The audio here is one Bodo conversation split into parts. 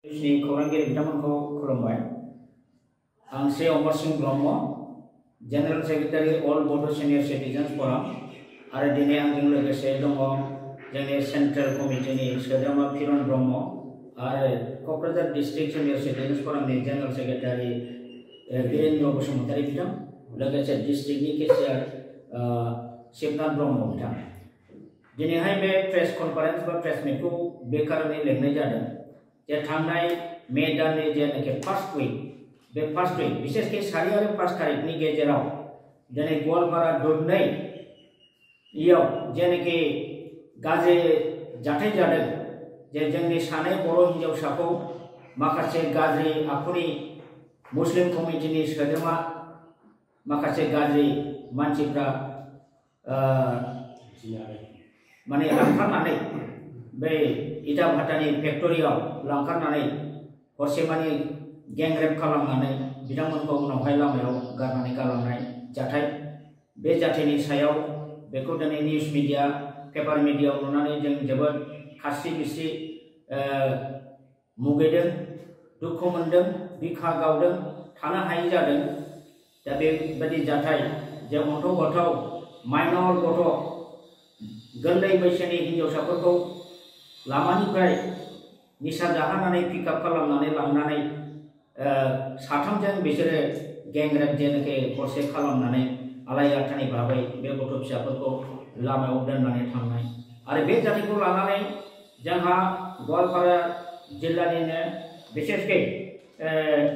खौरांगिरि बिथांमोनखौ खुलुमबाय। आं श्री अमर सिंह ब्रह्म, जेनेरेल सेक्रेटारि अल बड' सिनियर सिटिजेन्स फराम आरो दिनै आंजों लोगोसे दङ जोंनि सेन्ट्रेल कमिटिनि सोद्रोमा किरण ब्रह्म आरो क'क्राझार डिस्ट्रिक्ट सिनियर सिटिजेन्स फरामनि जेनेरेल सेक्रेटारि वीरेन्द्र बसुमतारी बिथां, लोगोसे डिस्ट्रिक्टनि केसियार शिबनाथ ब्रह्म बिथां। दिनैहाय बे प्रेस कनफारेन्स बा प्रेस मिटखौ बे कारणे लेंनाय जादों जे थांनाय मे दाननि जेनाखि फार्स्ट उइक, बे फार्स्ट उइक विशेषकै 4 आरो 5 तारिखनि गेजेराव दिनै गवालपारा दरनै इयाव जेनाखि गाज्रि जाथाय जादों, जे जोंनि सानै बर' हिन्जावसाखौ माखासे गाज्रि आखुनि मुस्लिम कमिटिनि सोद्रोमा माखासे गाज्रि मानसिफ्रा माने लांखारनानै बे इटा भाटानि फेक्टरियाव लांखारनानै हरसेमानि गेंरेप खालामनानै बिथांमोनखौ उनावहाय लामायाव गारनानै गालांनाय जाथाय। बे जाथायनि सायाव बेखौ दिनै निउज मिडिया पेपार मिडियायाव नुनानै जों जोबोद खास्रि बिस्रि मुगैदों, दुखु मोनदों, बिखा गावदों, थानो हायै जादों। दा बेबायदि जाथाय जे गथ' माइनर गथ' गोरलै बैसोनि हिन्जावसाफोरखौ लामानिफ्राय निसा जाहानानै पिकआप खालामनानै लांनानै साथामजों बिसोरो गेंरेप जेनाखि हरसे खालामनानै आलाय-आथानि भाबै बे गथ' फिसाफोरखौ लामायाव दोननानै थांनाय आरो बे जाथायखौ लानानै जोंहा गवालपारा जिल्लानिनो बिसेसकै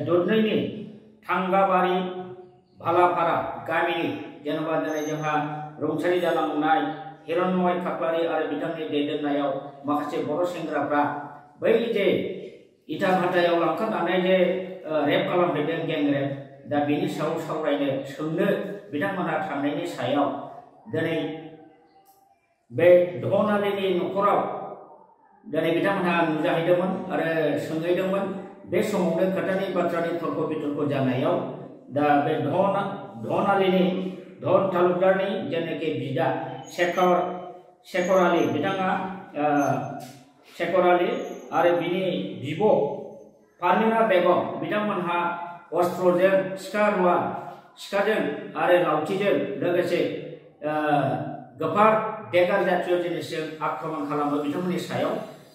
दरनैनि थांगाबारि भालापारा गामिनि जेनेबा दिनै जोंहा रुंसारि जालांनाय हिरण्मय खाख्लारि आरो बिथांनि दैदेननायाव माखासे बर' सेंग्राफ्रा बै जे इटा भाटायाव लांखारनानै जे रेप खालामहैदों गेंरेप, दा बेनि सायाव सावरायनो सोंनो बिथांमोनहा थांनायनि सायाव दिनै बे धनालिनि न'खराव दिनै बिथांमोनहा नुजाहैदोंमोन आरो सोंहैदोंमोन। बे समावनो खोथानि बाथ्रानि तर्क बितर्क जानायाव दा बे धनालिनि धन तालुकदारनि जेनाखि बिदा शेखर आली बिथाङा शेखर आली आरो बिनि बिब' फारमिना बेगम बिथांमोनहा अस्त्रजों सिखाजों आरो लावथिजों लोगोसे गोफार देगार जातीय जिनिसजों आक्रमण खालामो बिथांमोननि सायाव।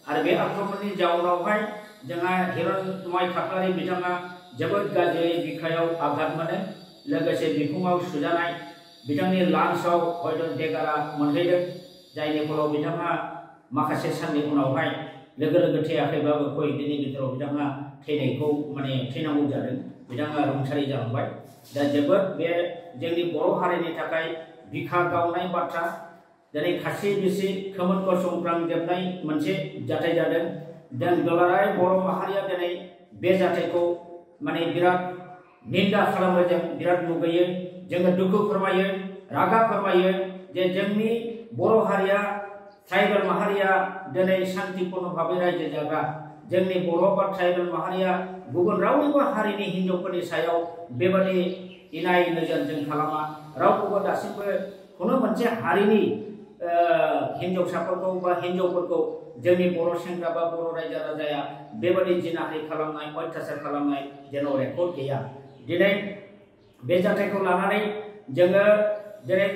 आरो बे आक्रमणनि जाउनावहाय जोंहा हिरण्मय खाख्लारि बिथाङा जोबोद गाज्रियै बिखायाव आघात मोनो, लोगोसे बिखुङाव सुजानाय, बिथांनि लान्सआव हयथ' देगारा मोनहैदों, जायनि फलाव बिथाङा माखासे साननि उनावहाय लोगो थैयाखैबाबो कयदिननि गेजेराव बिथाङा थैनांगौ जादों, बिथाङा रुंसारि जालांबाय। दा जोबोद बे जोंनि बर' हारिनि थाखाय बिखा गावनाय बाथ्रा, दिनै खास्रि बिस्रि खोमोन गसंख्रांजोबनाय मोनसे जाथाय जादों। जों दुलाराय बर' माहारिया दिनै बे जाथायखौ बिराद निन्दा खालामो, जों बिराद मुगैयो, जोङो दुखु फोरमायो, रागा फोरमायो जे जोंनि बर' हारिया ट्राइबेल माहारिया दिनै शान्तिपूर्ण भाबै रायजो जाग्रा, जोंनि बर' बा ट्राइबेल माहारिया गुबुन रावनिबो हारिनि हिन्जावफोरनि सायाव बेबादि इनाय नोजोरजों खालामा, रावखौबो दासिमबो खुनु मोनसे हारिनि हिन्जावसाफोरखौ बा हिन्जावफोरखौ जोंनि बर' सेंग्रा बा बर' रायजो राजाया बेबादि जिनाहारि खालामनाय, अयथासार खालामनाय जेन' रेकर्ड गैया। दिनै बे जाथायखौ लानानै जोङो दिनै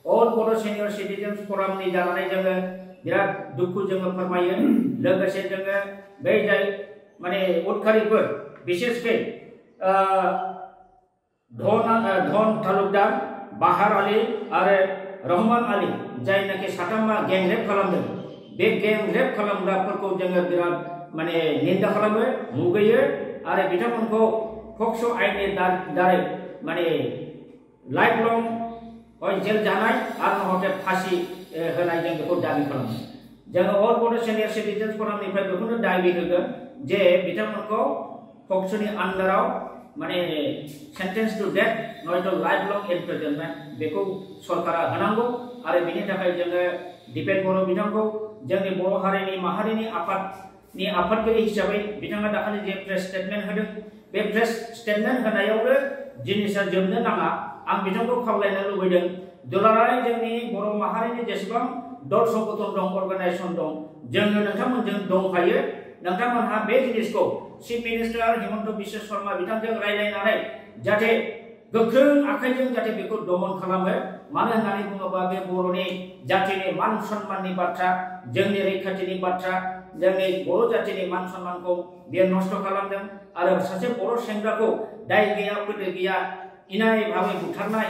अल बड' सिनियर सिटिजेन्स फरामनि जानानै जोङो बिराद दुखु जोङो फोरमायो। लोगोसे जोङो बै जाय उदखारिफोर बिसेसकै धन तालुकदार बाहार आली आरो रहमान आली जायनाखि साथामा गेंरेप खालामदों, बे गेंरेप खालामग्राफोरखौ जोङो बिराद निन्दा खालामो, मुगैयो आरो बिथांमोनखौ पक्स' आयेननि दारै लाइफ लं जेल जानाय आरो नहले फासि होनाय जों बेखौ दाबि खालामो। जोङो अल बड' सिनियर सिटिजेन्स फरामनिफ्राय बेखौनो दाबि होगोन जे बिथांमोनखौ पक्स'नि आन्दाराव सेन्टेन्स टु डेथ नयत' लाइफ लं इमप्रिजनमेन्ट बेखौ सरकारा होनांगौ। आरो बिनि थाखाय जोङो दिपेन बर' बिथांखौ जोंनि बर' हारिनि माहारिनि आफादनि आफादगिरि हिसाबै बिथाङा दाखालि जे प्रेस स्टेटमेन्ट होदों, बे प्रेस स्टेटमेन्ट होनायावनो जिनिसा जोबनो नाङा। आं बिथांखौ खावलायनो लुबैदों, दुलाराय जोंनि बर' माहारिनि जेसेबां दल संगठन दं, अर्गानाइजेसन दं, जोङो नोंथांमोनजों दंफायो, नोंथांमोनहा बे जिनिसखौ चीफ मिनिस्टार हिमन्त बिश्व शर्मा बिथांजों रायलायनानै जाहाथे गोख्रों आखाइजों जाहाथे बेखौ दमन खालामो मानो होननानै बुङोबा बे बर'नि जातिनि मान सन्माननि बाथ्रा जोंनि रैखाथिनि बाथ्रा जोंनि बर' जातिनि मान सन्मानखौ बियो नष्ट खालामदों आरो सासे बर' सेंग्राखौ दाय गैया फोदो गैया इनाय भाबै बुथारनाय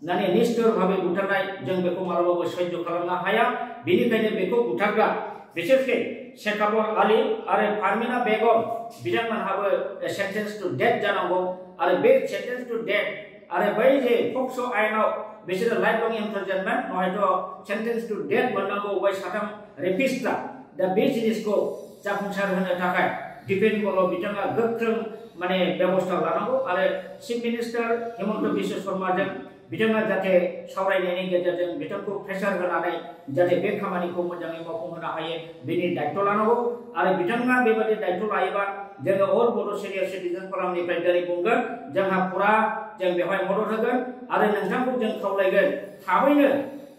माने निष्ठुर भाबै बुथारनाय जों बेखौ मालाबाबो सह्य खालामनो हाया बेनिखायनो बेखौ बुथारग्रा बिसेसकै शेखावत आली आरो फारमिना बेगम बिथांमोनहाबो सेन्टेन्स टु डेथ जानांगौ आरो बे सेन्टेन्स टु डेथ आरो बै जे पक्स' आयेनाव बिसोरो लाइफ लं इमप्रिजनमेन्ट नङायथ' सेन्टेन्स टु डेथ मोननांगौ बै साथाम रेपिस्टआ दा बे जिनिसखौ जाफुंसार होनो थाखाय दिपेन बर' बिथाङा गोख्रों माने बेबस्था लानांगौ आरो चीफ मिनिस्टार हिमन्त बिश्व शर्माजों बिथाङा जाहाथे सावरायनायनि गेजेरजों बिथांखौ प्रेसार होनानै जाहाथे बे खामानिखौ मोजाङै मावफुंहोनो हायो बेनि दायित्व लानांगौ आरो बिथाङा बेबायदि दायित्व लायोबा जोङो अल बड' सिनियर सिटिजेन फरामनिफ्राय दिनै बुंगोन जोंहा फुरा जों बेवहाय मदद होगोन आरो नोंथांखौ जों खावलायगोन थाबैनो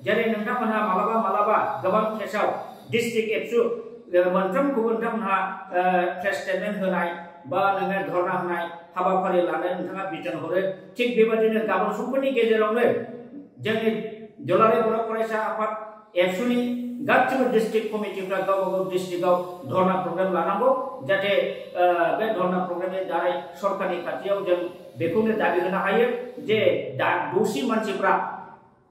जेरै नोंथांमोनहा मालाबा गोबां केसाव डिस्ट्रिक्ट एबसु मोनफ्रोमखौबो नोंथांमोनहा प्रेस स्टेटमेन्ट होनाय बा नोङो धरना होनाय हाबाफारि लानो नोंथाङा बिथोन हरो थिग बेबायदिनो गाबोन समफोरनि गेजेरावनो जोंनि दुलाराय बर' फरायसा आफाद एबसुनि गासिबो डिस्ट्रिक्ट कमिटिफ्रा गावबा गाव डिस्ट्रिक्टआव धरना प्रग्राम लानांगौ जाहाथे बे धरना प्रग्रामनि दारै सरकारनि खाथियाव जों बेखौनो दाबि होनो हायो जे दोषी मानसिफ्रा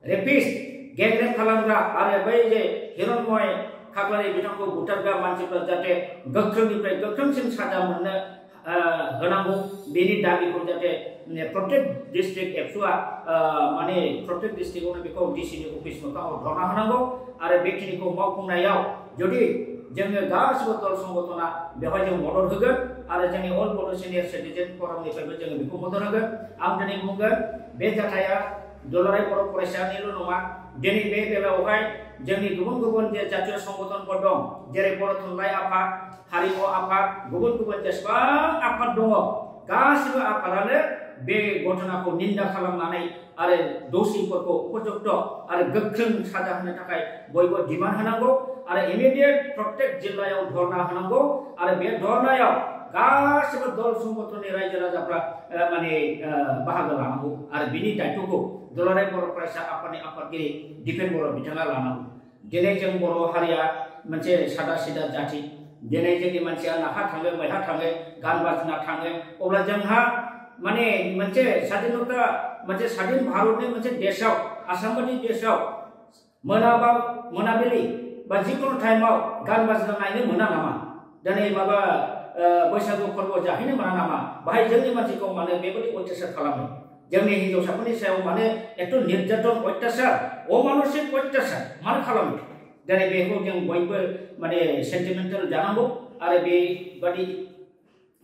रेपिस्ट गेंरेप खालामग्रा आरो बै जे हिरण्मय खाख्लारि बिथांखौ बुथारग्रा मानसिफ्रा जाहाथे गोख्रोंनिफ्राय गोख्रोंसिन साजा मोननो होनांगौ बेनि दाबिखौ जाहाथे प्रत्येक डिस्ट्रिक्ट एबसुआ माने प्रत्येक डिस्ट्रिक्टआवनो बेखौ डिसिनि अफिस मोखाङाव धरना होनांगौ आरो बेखिनिखौ मावफुंनायाव जुदि जोङो गासिबो दल संगठना बेवहाय जों मदद होगोन आरो जोंनि अल बड' सिनियर सिटिजेन फरामनिफ्रायबो जोङो बेखौ मदद होगोन आं दिनै बुंगोन बे जाथाया दुलाराय बर' फरायसानिल' नङा दिनै बे बेलायावहाय जोंनि गुबुन गुबुन जे जातीय संगठनफोर दं जेरै बर' थुनलाइ आफाद हारिमु आफाद गुबुन गुबुन जेसेबां आफाद दङ गासिबो आफादानो बे घटनाखौ निन्दा खालामनानै आरो दोषीफोरखौ उपयुक्त आरो गोख्रों साजा होनो थाखाय बयबो डिमान्ड होनांगौ आरो इमिडिएट प्रत्येक जिल्लायाव धरना होनांगौ आरो बे धरनायाव गासिबो दल संगठननि रायजो राजाफ्रा माने बाहागो लानांगौ आरो बिनि दायित्वखौ दुलाराय बर' फरायसा आफादनि आफादगिरि दिपेन बर' बिथाङा लानांगौ दिनै जों बर' हारिया मोनसे सादा सिदा जाति दिनै जोंनि मानसिया नाहा थाङो मैहा थाङो गान बाजना थाङो अब्ला जोंहा माने मोनसे स्वाधीनता मोनसे स्वाधीन भारतनि मोनसे देशआव आसाम बायदि देशआव मोनाबिलि बा जिखुनु टाइमाव गान बाजना नायनो मोना नामा दिनै माबा बैसागु फोरबो जाहैनो मोना नामा बाहाय जोंनि मानसिखौ माने बेबायदि अत्याचार खालामो जोंनि हिन्जावसाफोरनि सायाव माने एथ' निर्यातन अत्याचार अमानुषिक अत्याचार मानो खालामो दिनै बेखौ जों बयबो माने सेन्टिमेन्टेल जानांगौ आरो बेबादि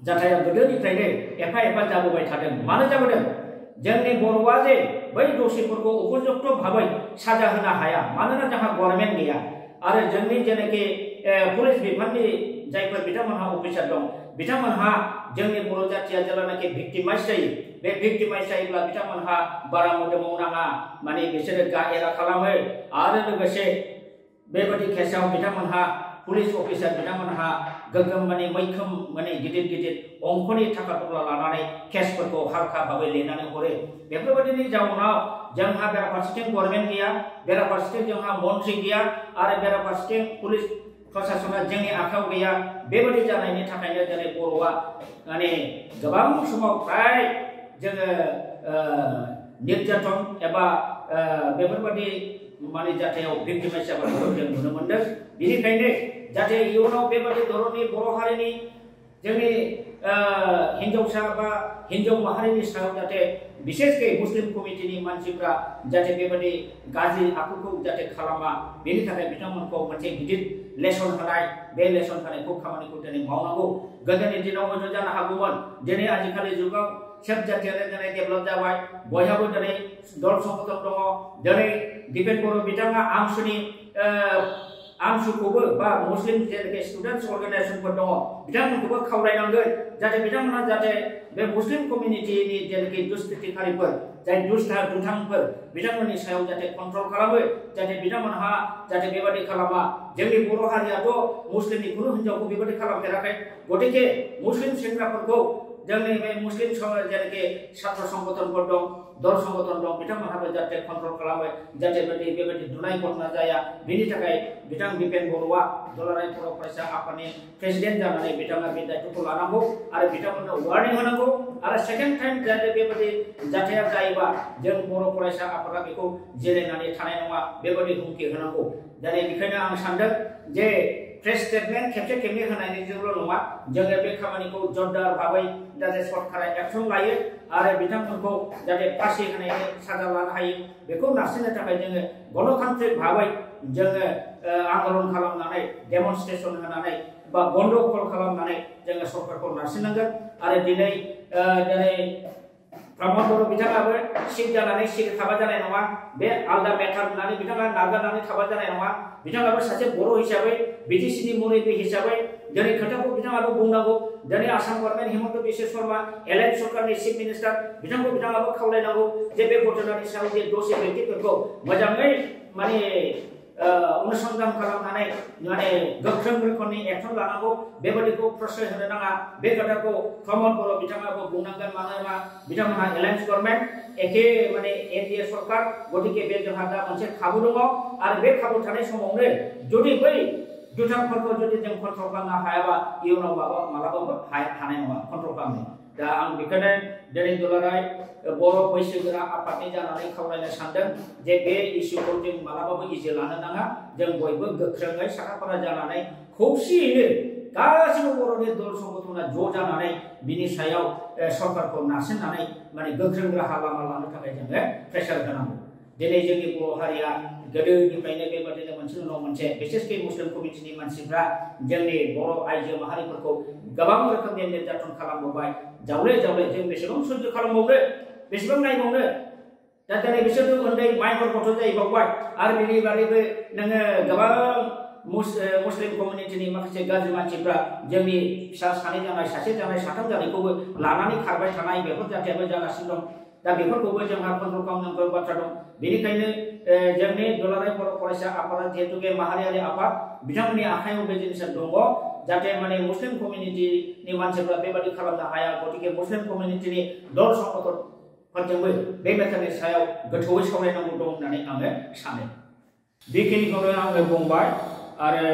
जाथाया गोदोनिफ्रायनो एफा एफा जाबोबाय थादों मानो जाबोदों जोंनि बर'आ जे बै दोषीफोरखौ उपयुक्त भाबै साजा होनो हाया मानोना जोंहा गभर्नमेन्ट गैया आरो जोंनि जेनाखि पुलिस बिफाननि जायफोर बिथांमोनहा अफिसार दं बिथांमोनहा जोंनि बर' जातिया जेब्लानाखि भिक्टिमाइज जायो बे भिक्टिमाइज जायोब्ला बिथांमोनहा बारा मोदोमाव नाङा माने बिसोरो गा एरा खालामो आरो लोगोसे बेबायदि केसाव बिथांमोनहा पुलिस अफिसार बिथांमोनहा गोगोम माने मैखोम माने गिदिर गिदिर अंकनि थाखा फैसा लानानै केसफोरखौ हारखा भाबै लिरनानै हरो बेफोरबायदिनि जाउनाव जोंहा बेराफारसेथिं गभर्नमेन्ट गैया बेराफारसेथिं जोंहा मन्थ्रि गैया आरो बेराफारसेथिं पुलिस प्रशासना जोंनि आखायाव गैया बेबायदि जानायनि थाखायनो दिनै बर'आ माने गोबां समाव फ्राय जोङो निर्यातन एबा बेफोरबायदि माने जाथायाव भिक्टिमाइज जानायखौ जों नुनो मोनदों बेनिखायनो जाहाथे इयुनाव बेबायदि धरननि बर' हारिनि जोंनि हिन्जावसा बा हिन्जाव माहारिनि सायाव जाहाथे बिसेसकै मुस्लिम कमिटिनि मानसिफ्रा जाहाथे बेबायदि गाज्रि आखुखौ जाहाथे खालामा बेनि थाखाय बिथांमोनखौ मोनसे गिदिर लेसन होनाय बे लेसन होनायखौ खामानिखौ दिनै मावनांगौ गोदोनि दिनाव हयथ' जानो हागौमोन दिनै आजिखालि जुगाव सब जातियानो दिनै डेभेलप जाबाय बयहाबो दिनै दल संगठन दङ दिनै दिपेन बर' बिथाङा आमसुखौबो बा मुस्लिम जेनाखि स्टुडेन्टस अर्गानाइजेसनफोर दङ बिथांमोनखौबो खावलायनांगोन जाहाथे बिथांमोना जाहाथे बे मुस्लिम कमिउनिटिनि जेनाखि दुष्कृतिकारिफोर जाय दुथांफोर बिथांमोननि सायाव जाहाथे कन्ट्रल खालामो जाहाथे बिथांमोनहा जाहाथे बेबादि खालामा जोंनि बर' हारियाथ' मुस्लिमनि खुनु हिनजावखौ बेबादि खालामफेराखै गतिके मुस्लिम सेंग्राफोरखौ जोंनि बे मुस्लिम जेनाखि छात्र संगठनफोर दं दल संगठन दं बिथांमोनहाबो जाहाथे कन्ट्रल खालामो जाहाथे बेबादि दुनाय घटना जाया बेनि थाखाय बिथां बिपेन बर'आ दुलाराय बर' फरायसा आफादनि प्रेसिडेन्ट जानानै बिथाङा बे दायित्वखौ लानांगौ आरो बिथांमोननो वार्निं होनांगौ आरो सेकेन्ड टाइम जाहाथे बेबादि जाथाया जायोबा जों बर' फरायसा आफादा बेखौ जिरायनानै थानाय नङा बेबादि हुमखि होनांगौ दिनै बेखायनो आं सानदों जे प्रेस स्टेटमेन्ट खेबसे खेबनै होनायनिजोंल' नङा जोङो बे खामानिखौ जरदार भाबै जाहाथे सरकारा एक्सन लायो आरो बिथांमोनखौ जाहाथे फासि होनायनि साजा लानो हायो बेखौ नारसिननो थाखाय जोङो गणतान्त्रिक भाबै जोङो आन्दलन खालामनानै डेमनस्ट्रेसन होनानै बा बन्द कल खालामनानै जोङो सरकारखौ नारसिननांगोन आरो दिनै प्रमद बर' बिथाङाबो सिट जानानै सिट थाबा जानाय नङा बे आलदा मेटार होननानै बिथाङा नागारनानै थाबा जानाय नङा बिथाङाबो सासे बर' हिसाबै बिटिसिनि मुरब्बि हिसाबै दिनै खोथाखौ बिथाङाबो बुंनांगौ दिनै आसाम गभर्नमेन्ट हिमन्त बिश्व शर्मा एलाइन सरकारनि चिफ मिनिस्टार बिथाङाबो खावलायनांगौ जे बे घटनानि सायाव जे दसे व्यक्तिफोरखौ मोजाङै माने अनुसंधान खालामनानै माने गोख्रों रोखोमनि एक्सन लानांगौ बेबादिखौ प्रश्रय होनो नाङा बे खोथाखौ प्रमद बर' बिथाङाबो बुंनांगोन मानोना बिथांमोनहा एलायन्स गभर्नमेन्ट एखे माने एनडिए सरकार गतिके बे जोंहा दा मोनसे खाबु दङ आरो बे खाबु थानाय समावनो जुदि बै दुथांफोरखौ जुदि जों कन्ट्रल खालामनो हायाबा इयुनाव मालाबाबो हानाय नङा कन्ट्रल खालामनो दा आं बेखौनो दिनै दुलाराय बर' बैसोगोरा आफादनि जानानै खावलायनो सानदों जे बे इस्युखौ जों मालाबाबो इजि लानो नाङा जों बयबो गोख्रोङै साखाफारा जानानै खौसेयैनो गासिबो बर'नि दल संगठना ज' जानानै बिनि सायाव सरकारखौ नारसिननानै माने गोख्रों राहा लामा लानो थाखाय जोङो प्रेसार होनांगौ दिनै जोंनि बर' हारिया गोदोनिफ्रायनो बेबादिनो मोनसे उनाव मोनसे बिसेसकै मुस्लिम कमिटिनि मानसिफ्रा जोंनि बर' आइजो माहारिफोरखौ गोबां रोखोमनि निर्यातन खालामबोबाय जावले जों बेसेबां सह्य खालामबावनो बेसेबां नायबावनो दा दिनै बिसोरनो उन्दै माइनर गथ' जाहैबावबाय आरो बेनि बादैबो नोङो गोबां मुस्लिम कमिउनिटिनि माखासे गाज्रि मानसिफ्रा जोंनि फिसा सानै जानाय सासे जानाय साथाम जानायखौबो लानानै खारबाय थानाय बेफोर जाथायाबो जागासिनो दं दा बेफोरखौबो जोंहा कन्ट्रल खालामनांगौ बाथ्रा दं बेनिखायनो जोंनि दुलाराय बर' फरायसा आफादा जिहेतु बे माहारियारि आफाद बिथांमोननि आखायाव बे जिनिसा दङ जाहाथे माने मुस्लिम कमिउनिटिनि मानसिफ्रा बेबादि खालामनो हाया गतिके मुस्लिम कमिउनिटिनि दल संगठनफोरजोंबो बे मेटारनि सायाव गोथौयै सावरायनांगौ दं होननानै आङो सानो बेखिनिखौनो आङो बुंबाय आरो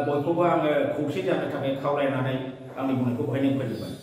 बयखौबो आङो खौसे जानो थाखाय खावलायनानै आंनि बुंनायखौ बहायनो फोजोबबाय।